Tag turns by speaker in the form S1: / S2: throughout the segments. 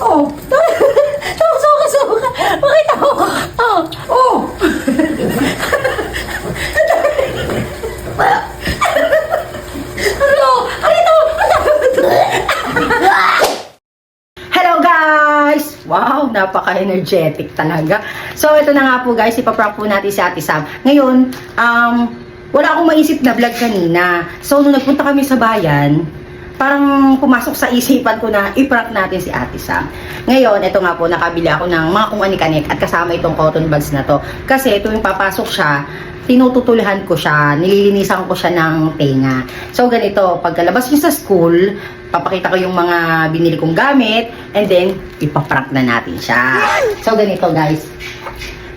S1: Oh. Suka. Makita mo. Oh. Hello guys! Wow, napaka-energetic talaga. So, ito na nga po guys, ipaprank po natin si Ate Sam. Ngayon, wala akong maisip na vlog kanina. So, nung nagpunta kami sa bayan, parang pumasok sa isipan ko na i-prank natin si Ate Sam. Ngayon, ito nga po, nakabili ako ng mga kung anik-anik at kasama itong cotton buds na to. Kasi ito yung papasok siya, tinututulihan ko siya, nililinisan ko siya ng tenga. So, ganito, pagkalabas niyo sa school, papakita ko yung mga binili kong gamit, and then, ipaprank na natin siya. So, ganito guys,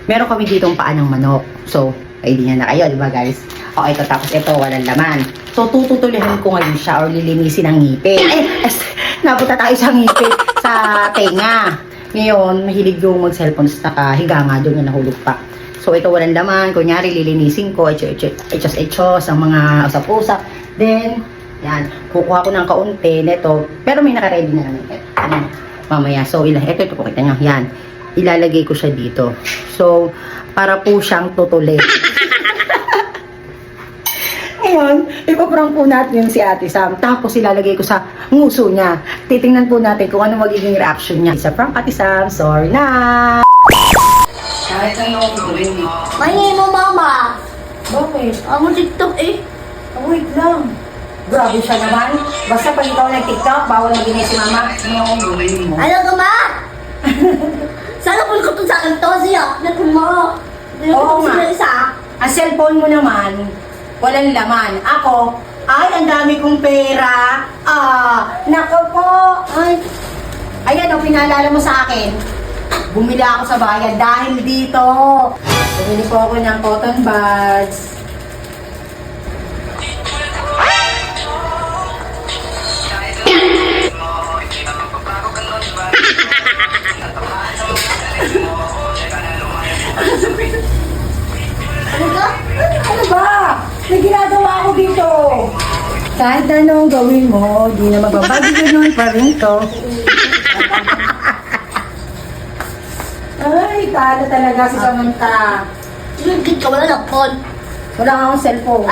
S1: meron kami ditong paa ng manok. So, idea na kayo, di ba guys? Okay, ito, tapos ito, walang laman. So, tututulihan ko ngayon siya or lilinisin ang ngipin. Napunta tayo sa ngipin, sa tenga. Ngayon, mahilig yung mag-cellphone, nakahiga nga doon na nahulog pa. So, ito walang laman. Kunyari, lilinisin ko. Echos, ang mga usap-usap. Then, yan. Kukuha ko ng kaunti nito. Pero may naka-ready na lang. Mamaya. So, ito po kita nyo. Yan. Ilalagay ko siya dito. So, para po siyang tutulit. Ngayon, ipaprank po natin si Ate Sam. Tapos, ilalagay ko sa nguso niya. Titingnan po natin kung ano magiging reaction niya. Sa prank, Ate Sam. Sorry na! Kahit ano ang gawin mo.
S2: Mahingi mo, mama.
S1: Bakit?
S2: Amo TikTok eh.
S1: Wait lang. Grabe siya naman. Basta pag ikaw nag-TikTok, bawal magingay si mama. Ano ang gawin mo?
S2: Ano ka, ma? Sana pun ko to sa akin to. Siya, natin mo.
S1: Oo nga.
S2: Sila isa.
S1: Ang cellphone mo naman, walang laman. Ako, ay, ang dami kong pera. Nako po. Ay, ayan o, pinaalala mo sa akin. Bumili ako sa bayan dahil dito. Bumili po ako ng cotton buds.
S2: Ano ka?
S1: Ano ba? May ginagawa ako dito. Kahit anong gawin mo, di na magbabago yun pa rin to. Ay, talo talaga si Samantha.
S2: Lugit ka, wala na phone.
S1: Wala nga akong cellphone.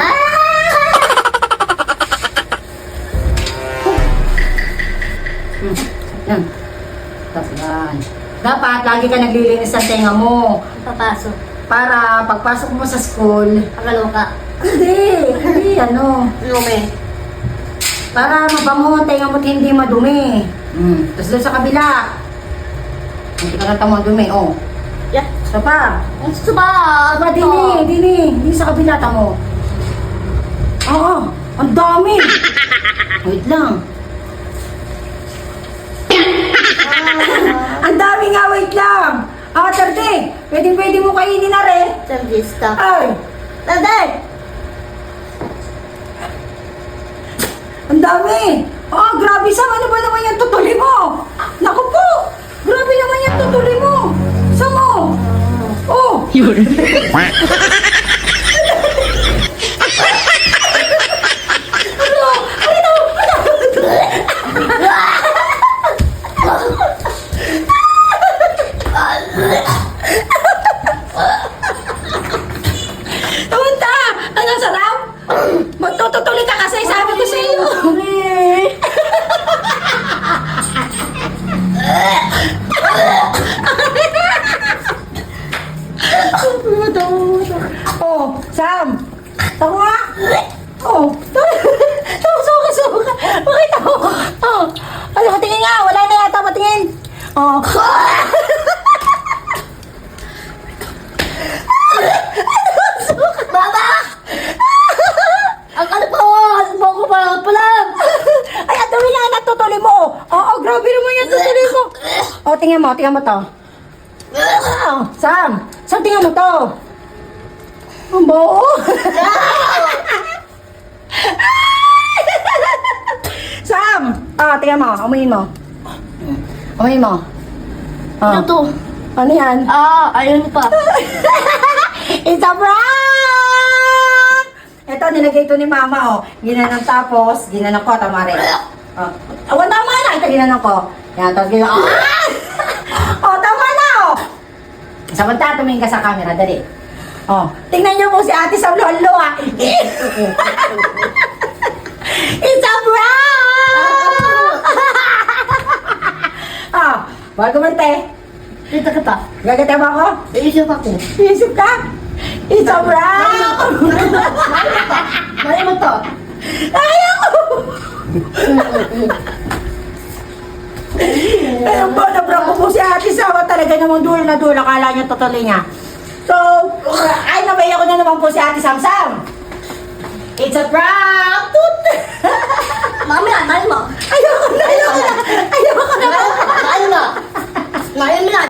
S1: Yan. Tapos yan. Dapat, lagi ka naglilinis sa tenga mo.
S2: Papasok.
S1: Para pagpasok mo sa school,
S2: Akalo ka.
S1: hindi, ano.
S2: Lume.
S1: Para mabango ang tenga mo at hindi madumi. Tapos doon sa kabila. Hindi ka natamo ang dumi, oh.
S2: Yeah.
S1: Isa pa.
S2: Ang suba.
S1: Aba, dini sa kabila, tamo. Oo, ang dami. Wait lang. Ang dami nga, wait lang. Tarde, pwede mo kainin na rin.
S2: Servista.
S1: Ay,
S2: Taday!
S1: ang dami. Grabe, Sam, ano ba naman yung tutuli mo? Naku po, grabe naman yung tutuli mo. Sam, oh.
S3: Yun.
S1: Samantha, ang sarap. Magtutuli ka kasi, sabi ko sa iyo. Oh, Sam. Tawa nga. Oh, suka. Makita mo. Ano, patingin nga. Wala na yata, patingin. Oh.
S2: Mama! Ang ano pa ako? Ang bako pala.
S1: Ay, ang dami nga natutuli mo. Oo, grabe naman yung tutuli mo. Oh, tingnan mo to. Sam, tingnan mo to. Ang bao. Sam, tingnan mo, amuyin mo. Amuyin mo.
S2: Ano to?
S1: Ano yan?
S2: Ayun pa.
S1: It's a prank! Ito, nilagay ito ni Mama, oh. Ginanong tapos, ginanong ko, tama rin. Awan tama na, ito ginanong ko. Yan, tapos ginanong, Samantala, tumingin ka sa camera, dali. Oh, tingnan niyo po si Ate Sam Lolo, ah. It's a prank! Ah, bago man, te.
S2: Dito ka pa.
S1: Gagata ba ako?
S2: Iisip ako.
S1: Isip ka? It's a prank!
S2: Mali mo to.
S1: Ayoko! Ayun po, na-prank ko po si Ate Sam. Talaga namang dulo na dulo. Akala niya totally niya. So, ay, nabaya ko na naman po si Ate Sam Sam. It's a prank! Toot!
S2: Mami na, mali mo.
S1: Ayoko na! Ayoko na! Ayoko na!
S2: Mali mo. Mali mo na.